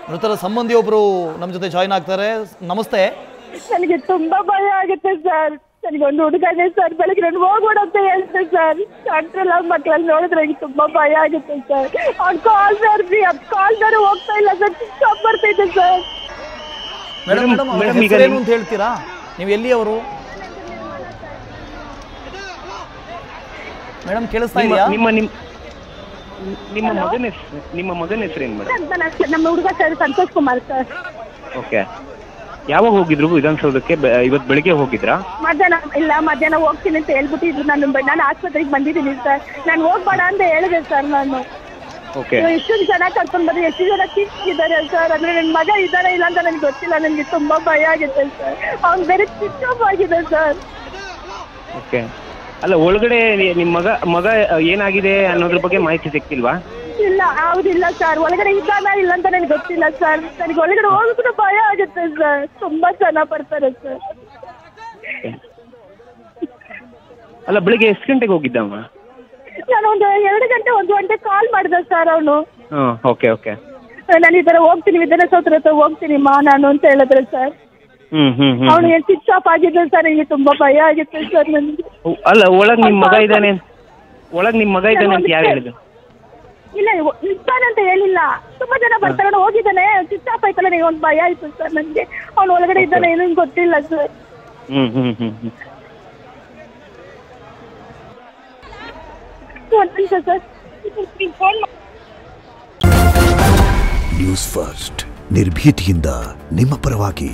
ಮೃತರ ಸಂಬಂಧಿಯೊಬ್ಬರು ನಮ್ಮ ಜೊತೆ ಜಾಯಿನ್ ಆಗ್ತಾರೆ. ನಮಸ್ತೆ. ನನಗೆ ತುಂಬಾ ಭಯ ಆಗುತ್ತೆ ಸರ್. ನನಗೊಂದು ಹುಡುಗ ಇದೆ ಸರ್. ಬೆಳಗ್ಗೆ ನಾನು ಹೋಗ್ಬೇಡ ಅಂತ ಹೇಳ್ತೆ ಸರ್. ಡಾಕ್ಟ್ರೆಲ್ಲ ಮಕ್ಕಳಲ್ಲಿ ನೋಡಿದ್ರೆ ನನಗೆ ತುಂಬಾ ಭಯ ಆಗುತ್ತೆ ಸರ್. ಅವ್ನು ಕಾಲ್ ಬರ್ರಿ ಕಾಲ್ ಬೇರೆ ಹೋಗ್ತಾ ಇಲ್ಲ ಸರ್. ಸ್ಟಾಪ್ ಬರ್ತಿದೆ ಸರ್. ಮೇಡಮ್ ಏನು ಅಂತ ಹೇಳ್ತೀರಾ? ನೀವು ಎಲ್ಲಿಯವರು ಮೇಡಮ್? ಕೇಳಿಸ್ತಾ ಇದೆಯಾ? ನಿಮ್ಮ ಮಗನ ಹೆಸರೇನು ಮೇಡಮ್? ನಮ್ಮ ಹುಡುಗ sir Santosh Kumar sir. Okay. ಯಾವಾಗ ಹೋಗಿದ್ರು ವಿಧಾನಸೌಧಕ್ಕೆ? ಇವತ್ತು ಬೆಳಿಗ್ಗೆ ಹೋಗಿದ್ರಾ? ಮಧ್ಯಾಹ್ನ ಹೋಗ್ತೀನಿ ಅಂತ ಹೇಳ್ಬಿಟ್ಟಿದ್ರು. ನಾನು ಆಸ್ಪತ್ರೆಗೆ ಬಂದಿದ್ದೀನಿ ಸರ್. ನಾನು ಹೋಗ್ಬೇಡ ಅಂತ ಹೇಳಿದೆ ಸರ್. ನಾನು ಎಷ್ಟು ಜನ ಕರ್ಕೊಂಡು ಬಂದ್ರೆ ಎಷ್ಟು ಜನ ಕಿಚ್ಚಿದ್ದಾರೆ ಸರ್. ಅಂದ್ರೆ ನನ್ನ ಮಗ ಇದ್ದಾರ ಇಲ್ಲ ಅಂತ ನನಗೆ ಗೊತ್ತಿಲ್ಲ. ನನಗೆ ತುಂಬಾ ಭಯ ಆಗುತ್ತೆ ಸರ್. ಅವ್ನು ಬೇರೆ ಕಿಚ್ಚಪ್ ಆಗಿದೆ ಸರ್. ಓಕೆ. ಅಲ್ಲ, ಒಳಗಡೆ ನಿಮ್ಮ ಮಗ ಏನಾಗಿದೆ ಅನ್ನೋದ್ರ ಬಗ್ಗೆ ಮಾಹಿತಿ ಸಿಕ್ತಿಲ್ವಾ? ಇಲ್ಲ, ಹೌದಿಲ್ಲ ಸರ್. ಒಳಗಡೆ ಇದ್ದಾನ ಇಲ್ಲ ಅಂತ ನನಗೆ ಗೊತ್ತಿಲ್ಲ ಸರ್. ನನಗೆ ಒಳಗಡೆ ಹೋಗೋದು ಭಯ ಆಗುತ್ತೆ ಸರ್. ತುಂಬಾ ಜನ ಬರ್ತಾರೆ ಸರ್. ಅಲ್ಲ, ಬೆಳಿಗ್ಗೆ ಎಷ್ಟು ಗಂಟೆಗೆ ಹೋಗಿದ್ದಮ್ಮ? ನಾನು ಒಂದು 1 ಗಂಟೆ ಕಾಲ್ ಮಾಡಿದೆ ಸರ್. ಅವನು ಓಕೆ ಓಕೆ. ನಾನು ಈ ತರ ಹೋಗ್ತೀನಿ, ವಿಧಾನಸೌಧ ಹತ್ರ ಹೋಗ್ತೀನಿ ನಾನು ಅಂತ ಹೇಳಿದ್ರೆ ಸರ್. ಅವನು ಸ್ವಿಚ್ ಆಫ್ ಆಗಿದೆ ಸರ್. ನನಗೆ ತುಂಬಾ ಭಯ ಆಗುತ್ತೆ ಸರ್ ನನಗೆ. ಅಲ್ಲ, ಒಳಗ್ ನಿಮ್ ಮಗ ಇದ್ದಾನೆ ಅಂತ ಯಾರು ಹೇಳಿದ್ರು? ಇಲ್ಲ, ಇರ್ತಾನಂತ ಹೇಳಿಲ್ಲ. ತುಂಬಾ ಜನ ಬರ್ತಾರೆ. ಹೋಗಿದ್ದಾನೆ, ಸ್ವಿಚ್ ಆಫ್ ಆಯ್ತಲ್ಲ. ನನಗೆ ಒಂದು ಭಯ ಆಯ್ತು ಸರ್ ನನಗೆ. ಅವ್ನು ಒಳಗಡೆ ಇದ್ದಾನೆ ಏನೂ ಗೊತ್ತಿಲ್ಲ ಸರ್. ನ್ಯೂಸ್ ಫಸ್ಟ್, ನಿರ್ಭೀತಿಯಿಂದ ನಿಮ್ಮ ಪರವಾಗಿ.